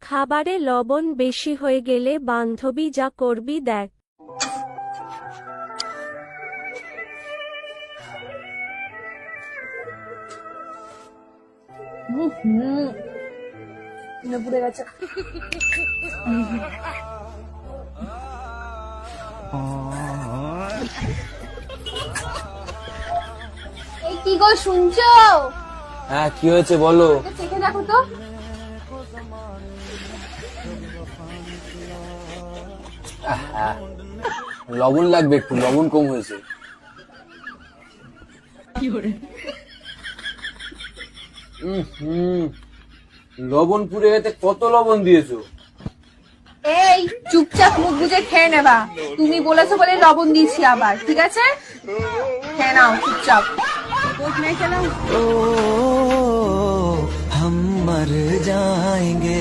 খাবারে লবণ বেশি হয়ে গেলে বান্ধবী যা করবি দেখ। পুড়ে গেছে। এই কি গো শুনছো? হ্যাঁ, কি হয়েছে বলো। চেখে দেখো তো। লবণ লাগবে, একটু লবণ কম হয়েছে। লবণ পুড়ে গেছে, কত লবণ দিয়েছো? এই চুপচাপ মুখ বুজে খেয়ে নেবা। তুমি বলেছো বলে লবণ দিয়েছি আবার, ঠিক আছে? খেয়ে নাও চুপচাপ। हम मर जाएंगे